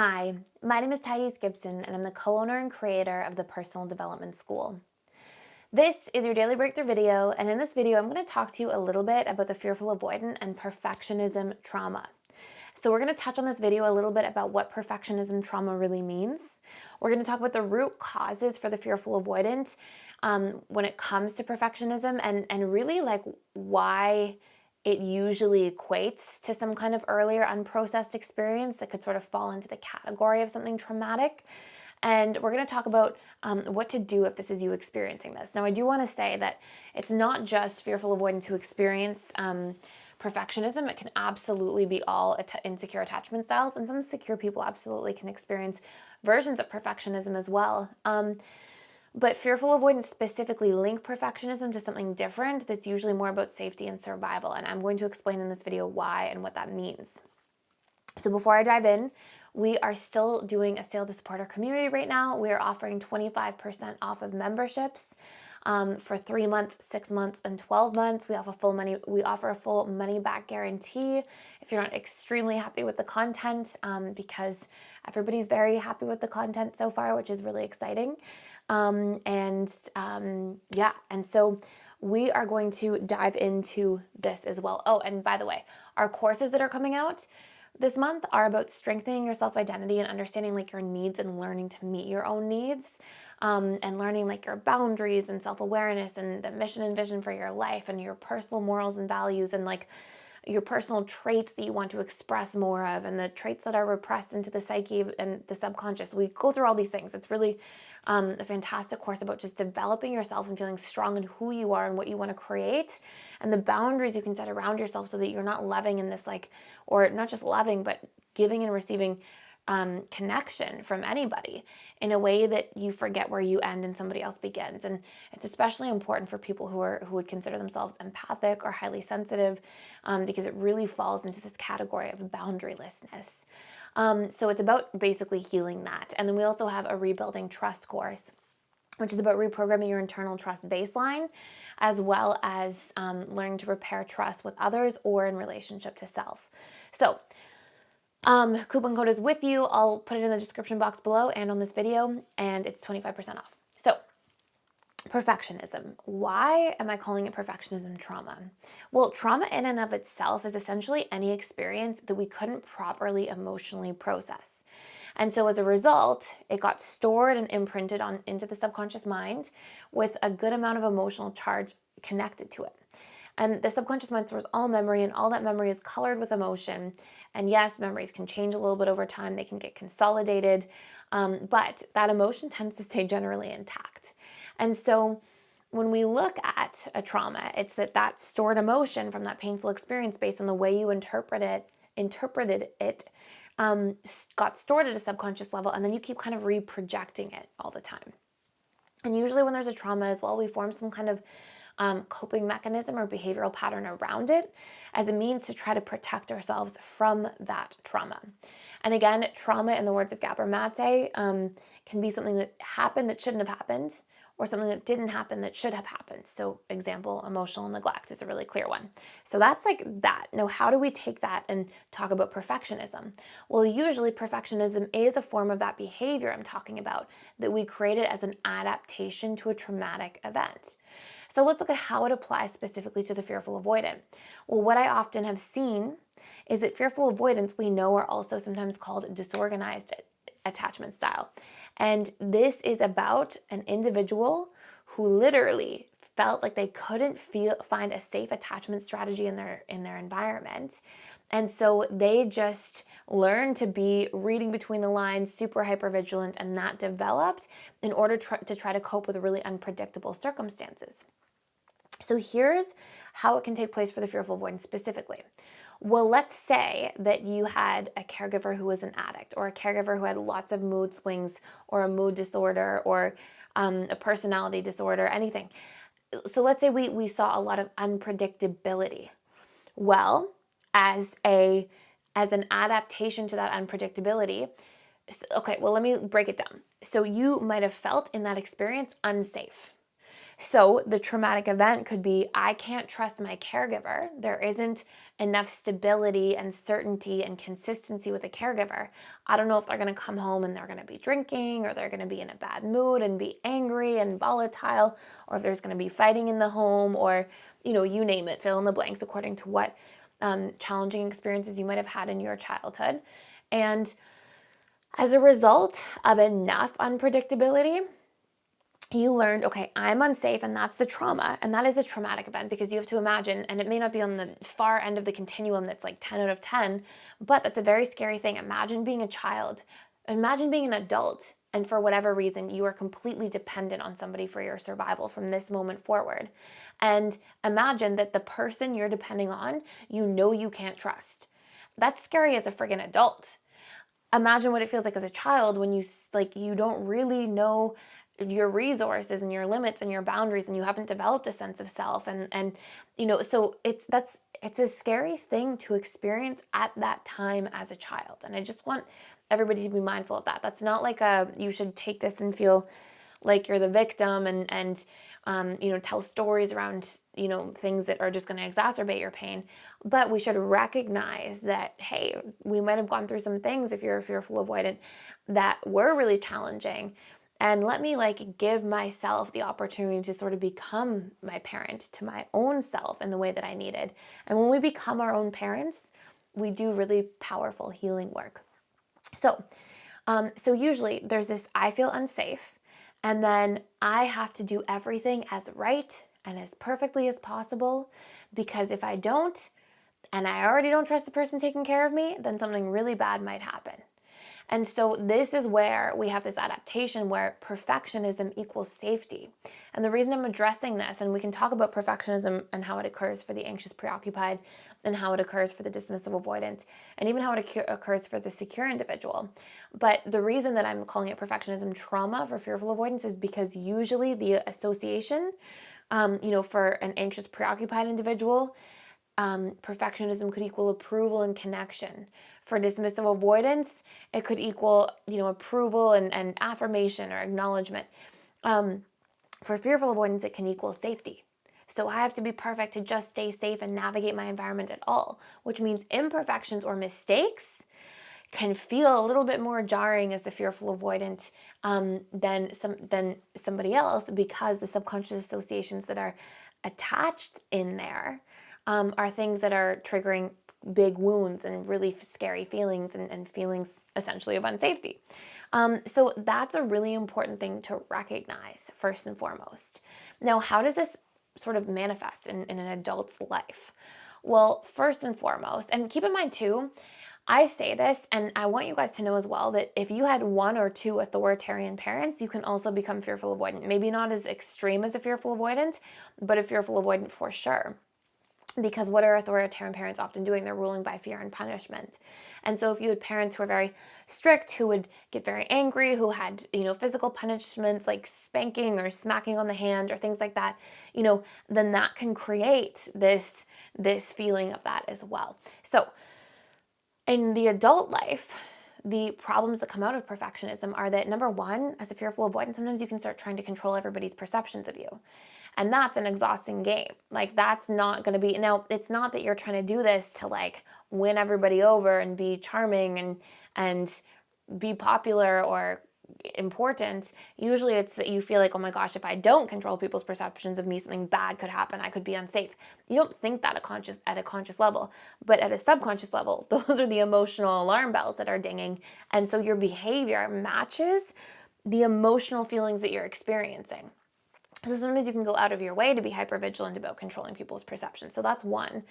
Hi, my name is Gibson, and I'm the co-owner and creator of the Personal Development School. This is your daily breakthrough video, and in this video, I'm going to talk to you a little bit about the fearful avoidant and perfectionism trauma. So we're going to touch on this video a little bit about what perfectionism trauma really means. We're going to talk about the root causes for the fearful avoidant when it comes to perfectionism, and really like why it usually equates to some kind of earlier unprocessed experience that could sort of fall into the category of something traumatic. And we're going to talk about what to do if this is you experiencing this. Now, I do want to say that it's not just fearful avoidance who experience perfectionism. It can absolutely be all insecure attachment styles, and some secure people absolutely can experience versions of perfectionism as well. But fearful avoidance specifically link perfectionism to something different that's usually more about safety and survival. And I'm going to explain in this video why and what that means. So before I dive in, we are still doing a sale to support our community right now. We are offering 25% off of memberships for 3 months, 6 months, and 12 months. We offer a full money back guarantee if you're not extremely happy with the content, because everybody's very happy with the content so far, which is really exciting. And so we are going to dive into this as well. Oh, and by the way, our courses that are coming out this month are about strengthening your self-identity and understanding like your needs and learning to meet your own needs, and learning like your boundaries and self-awareness and the mission and vision for your life and your personal morals and values and like your personal traits that you want to express more of and the traits that are repressed into the psyche and the subconscious. We go through all these things. It's really a fantastic course about just developing yourself and feeling strong in who you are and what you want to create and the boundaries you can set around yourself so that you're not loving in this or not just loving, but giving and receiving connection from anybody in a way that you forget where you end and somebody else begins. And it's especially important for people who would consider themselves empathic or highly sensitive, because it really falls into this category of boundarylessness. So it's about basically healing that. And then we also have a rebuilding trust course, which is about reprogramming your internal trust baseline, as well as learning to repair trust with others or in relationship to self. So coupon code is with you. I'll put it in the description box below and on this video, and it's 25% off. So perfectionism. Why am I calling it perfectionism trauma? Well, trauma in and of itself is essentially any experience that we couldn't properly emotionally process. And so as a result, it got stored and imprinted into the subconscious mind with a good amount of emotional charge connected to it. And the subconscious mind stores all memory, and all that memory is colored with emotion. And yes, memories can change a little bit over time. They can get consolidated, but that emotion tends to stay generally intact. And so when we look at a trauma, it's that stored emotion from that painful experience based on the way you interpreted it, got stored at a subconscious level, and then you keep kind of reprojecting it all the time. And usually when there's a trauma as well, we form some kind of coping mechanism or behavioral pattern around it as a means to try to protect ourselves from that trauma. And again, trauma, in the words of Gabor Mate, can be something that happened that shouldn't have happened, or something that didn't happen that should have happened. So example, emotional neglect is a really clear one. So that's like that. Now, how do we take that and talk about perfectionism? Well, usually perfectionism is a form of that behavior I'm talking about that we created as an adaptation to a traumatic event. So let's look at how it applies specifically to the fearful avoidant. Well, what I often have seen is that fearful avoidants we know are also sometimes called disorganized attachment style. And this is about an individual who literally felt like they couldn't find a safe attachment strategy in their environment. And so they just learned to be reading between the lines, super hypervigilant, and that developed in order to try to cope with really unpredictable circumstances. So here's how it can take place for the fearful avoidant specifically. Well, let's say that you had a caregiver who was an addict, or a caregiver who had lots of mood swings, or a mood disorder, or a personality disorder, anything. So let's say we saw a lot of unpredictability. Well, as an adaptation to that unpredictability, okay, well, let me break it down. So you might have felt in that experience unsafe. So the traumatic event could be, I can't trust my caregiver. There isn't enough stability and certainty and consistency with a caregiver. I don't know if they're going to come home and they're going to be drinking, or they're going to be in a bad mood and be angry and volatile, or if there's going to be fighting in the home, or, you name it, fill in the blanks according to what challenging experiences you might have had in your childhood. And as a result of enough unpredictability, you learned, okay, I'm unsafe, and that's the trauma. And that is a traumatic event, because you have to imagine, and it may not be on the far end of the continuum that's like 10 out of 10, but that's a very scary thing. Imagine being a child, imagine being an adult, and for whatever reason, you are completely dependent on somebody for your survival from this moment forward. And imagine that the person you're depending on, you can't trust. That's scary as a friggin' adult. Imagine what it feels like as a child when you don't really know your resources and your limits and your boundaries, and you haven't developed a sense of self, and so it's a scary thing to experience at that time as a child. And I just want everybody to be mindful of that. That's not like you should take this and feel like you're the victim and tell stories around, things that are just going to exacerbate your pain. But we should recognize that, hey, we might have gone through some things, if you're a fearful avoidant, that were really challenging. And let me give myself the opportunity to sort of become my parent to my own self in the way that I needed. And when we become our own parents, we do really powerful healing work. So usually there's this, I feel unsafe, and then I have to do everything as right and as perfectly as possible, because if I don't, and I already don't trust the person taking care of me, then something really bad might happen. And so this is where we have this adaptation where perfectionism equals safety. And the reason I'm addressing this, and we can talk about perfectionism and how it occurs for the anxious preoccupied, and how it occurs for the dismissive avoidant, and even how it occurs for the secure individual. But the reason that I'm calling it perfectionism trauma for fearful avoidance is because usually the association, for an anxious preoccupied individual, perfectionism could equal approval and connection. For dismissive avoidance, it could equal, approval and affirmation or acknowledgement. For fearful avoidance, it can equal safety. So I have to be perfect to just stay safe and navigate my environment at all, which means imperfections or mistakes can feel a little bit more jarring as the fearful avoidant than somebody else, because the subconscious associations that are attached in there are things that are triggering big wounds and really scary feelings and feelings essentially of unsafety. So that's a really important thing to recognize first and foremost. Now, how does this sort of manifest in an adult's life? Well, first and foremost, and keep in mind too, I say this, and I want you guys to know as well, that if you had one or two authoritarian parents, you can also become fearful avoidant. Maybe not as extreme as a fearful avoidant, but a fearful avoidant for sure. Because what are authoritarian parents often doing? They're ruling by fear and punishment. And so if you had parents who were very strict, who would get very angry, who had, physical punishments like spanking or smacking on the hand or things like that, then that can create this feeling of that as well. So in the adult life, the problems that come out of perfectionism are that, number one, as a fearful avoidant, sometimes you can start trying to control everybody's perceptions of you. And that's an exhausting game. That's not going to be, now, it's not that you're trying to do this to win everybody over and be charming and be popular or important. Usually it's that you feel like, oh my gosh, if I don't control people's perceptions of me, something bad could happen. I could be unsafe. You don't think that at a conscious level, but at a subconscious level, those are the emotional alarm bells that are dinging. And so your behavior matches the emotional feelings that you're experiencing. So sometimes you can go out of your way to be hypervigilant about controlling people's perceptions. So that's one.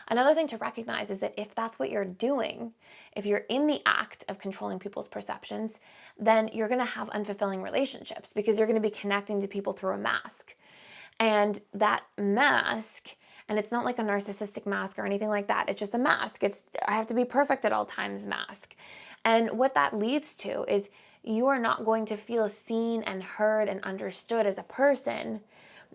Another thing to recognize is that if that's what you're doing, if you're in the act of controlling people's perceptions, then you're going to have unfulfilling relationships, because you're going to be connecting to people through a mask. And that mask, and it's not like a narcissistic mask or anything like that. It's just a mask. It's I have to be perfect at all times mask. And what that leads to is you are not going to feel seen and heard and understood as a person,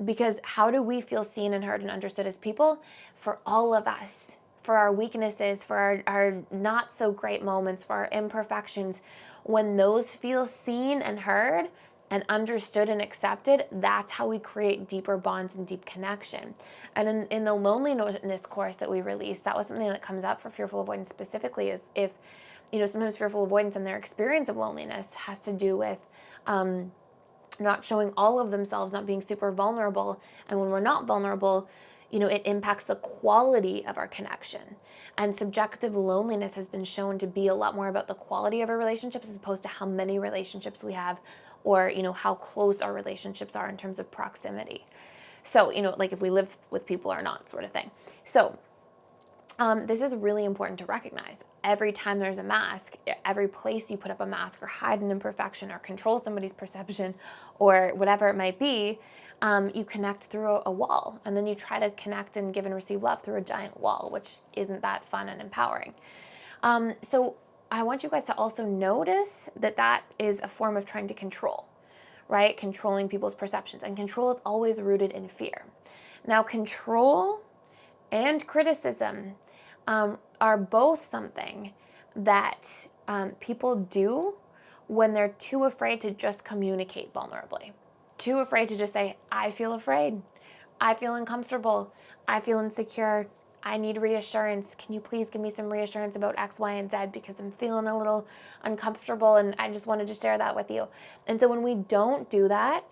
because how do we feel seen and heard and understood as people? For all of us, for our weaknesses, for our not so great moments, for our imperfections. When those feel seen and heard and understood and accepted, that's how we create deeper bonds and deep connection. And in the loneliness course that we released, that was something that comes up for fearful avoidance specifically, is if, sometimes fearful avoidance and their experience of loneliness has to do with not showing all of themselves, not being super vulnerable. And when we're not vulnerable, it impacts the quality of our connection. And subjective loneliness has been shown to be a lot more about the quality of our relationships as opposed to how many relationships we have, or, how close our relationships are in terms of proximity. So, like if we live with people or not, sort of thing. So this is really important to recognize. Every time there's a mask, every place you put up a mask or hide an imperfection or control somebody's perception or whatever it might be, you connect through a wall. And then you try to connect and give and receive love through a giant wall, which isn't that fun and empowering. So I want you guys to also notice that that is a form of trying to control, right? Controlling people's perceptions. And control is always rooted in fear. Now, control and criticism are both something that people do when they're too afraid to just communicate vulnerably. Too afraid to just say, I feel afraid. I feel uncomfortable. I feel insecure. I need reassurance. Can you please give me some reassurance about X, Y, and Z, because I'm feeling a little uncomfortable and I just wanted to share that with you. And so when we don't do that,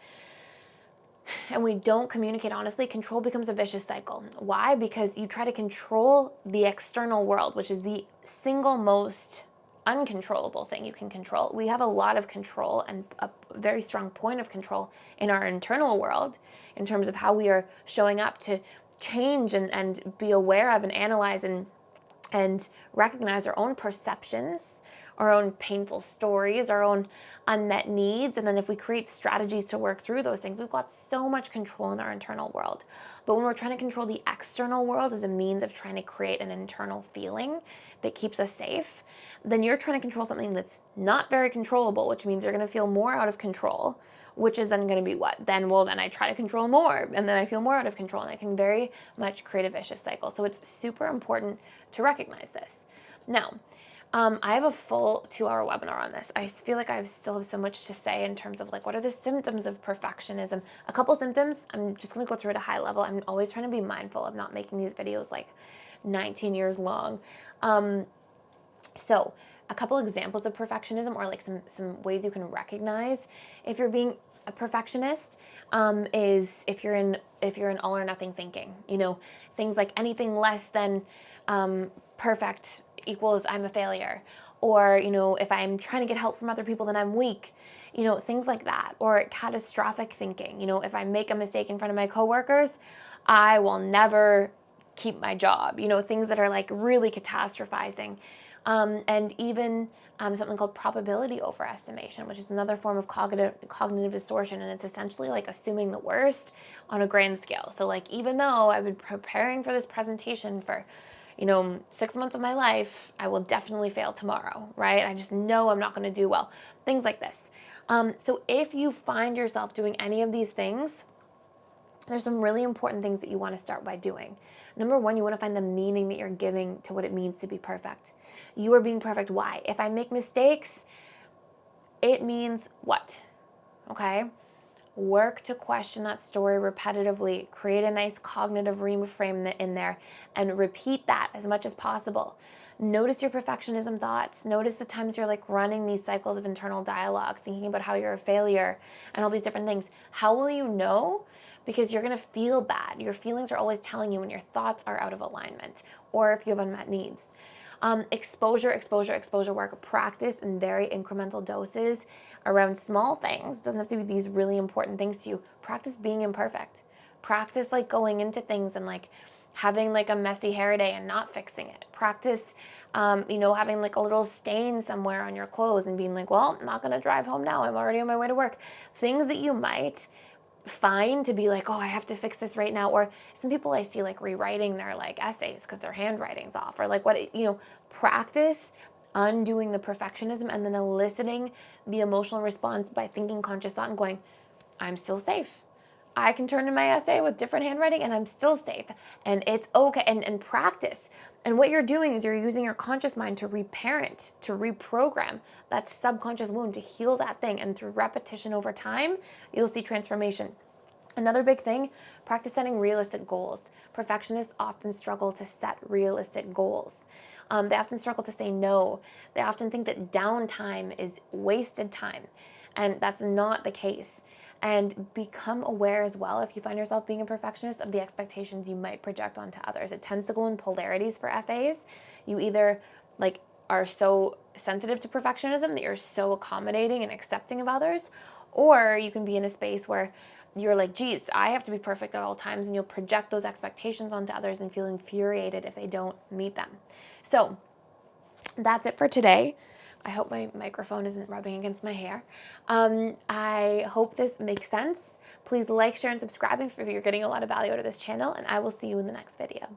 and we don't communicate honestly, control becomes a vicious cycle. Why? Because you try to control the external world, which is the single most uncontrollable thing you can control. We have a lot of control and a very strong point of control in our internal world in terms of how we are showing up to change and be aware of and analyze and recognize our own perceptions, our own painful stories, our own unmet needs. And then if we create strategies to work through those things, we've got so much control in our internal world. But when we're trying to control the external world as a means of trying to create an internal feeling that keeps us safe, then you're trying to control something that's not very controllable, which means you're going to feel more out of control, which is then going to be what? Then I try to control more, and then I feel more out of control, and it can very much create a vicious cycle. So it's super important to recognize this. Now, I have a full 2-hour webinar on this. I feel like I still have so much to say in terms of like, what are the symptoms of perfectionism? A couple symptoms, I'm just going to go through at a high level. I'm always trying to be mindful of not making these videos like 19 years long. So a couple examples of perfectionism, or like some ways you can recognize if you're being a perfectionist, is if you're in all or nothing thinking. Things like anything less than perfect equals I'm a failure. Or, if I'm trying to get help from other people, then I'm weak. Things like that. Or catastrophic thinking. If I make a mistake in front of my coworkers, I will never keep my job. Things that are like really catastrophizing. And even something called probability overestimation, which is another form of cognitive distortion. And it's essentially like assuming the worst on a grand scale. So like, even though I've been preparing for this presentation for 6 months of my life, I will definitely fail tomorrow, right? I just know I'm not going to do well. Things like this. So if you find yourself doing any of these things, there's some really important things that you want to start by doing. Number one, you want to find the meaning that you're giving to what it means to be perfect. You are being perfect. Why? If I make mistakes, it means what? Okay? Work to question that story repetitively. Create a nice cognitive reframe in there and repeat that as much as possible. Notice your perfectionism thoughts. Notice the times you're like running these cycles of internal dialogue, thinking about how you're a failure and all these different things. How will you know? Because you're going to feel bad. Your feelings are always telling you when your thoughts are out of alignment or if you have unmet needs. Exposure work. Practice in very incremental doses around small things. It doesn't have to be these really important things to you. Practice being imperfect. Practice like going into things and like having like a messy hair day and not fixing it. Practice, having like a little stain somewhere on your clothes and being like, well, I'm not going to drive home now. I'm already on my way to work. Things that you might find to be like, oh, I have to fix this right now. Or some people I see like rewriting their like essays because their handwriting's off, or like practice undoing the perfectionism and then eliciting the emotional response by thinking conscious thought and going, I'm still safe. I can turn in my essay with different handwriting and I'm still safe, and it's okay. And practice. And what you're doing is you're using your conscious mind to reparent, to reprogram that subconscious wound, to heal that thing. And through repetition over time, you'll see transformation. Another big thing, practice setting realistic goals. Perfectionists often struggle to set realistic goals. They often struggle to say no. They often think that downtime is wasted time, and that's not the case. And become aware as well, if you find yourself being a perfectionist, of the expectations you might project onto others. It tends to go in polarities for FAs. You either are so sensitive to perfectionism that you're so accommodating and accepting of others, or you can be in a space where you're like, geez, I have to be perfect at all times, and you'll project those expectations onto others and feel infuriated if they don't meet them. So that's it for today. I hope my microphone isn't rubbing against my hair. I hope this makes sense. Please like, share, and subscribe if you're getting a lot of value out of this channel, and I will see you in the next video.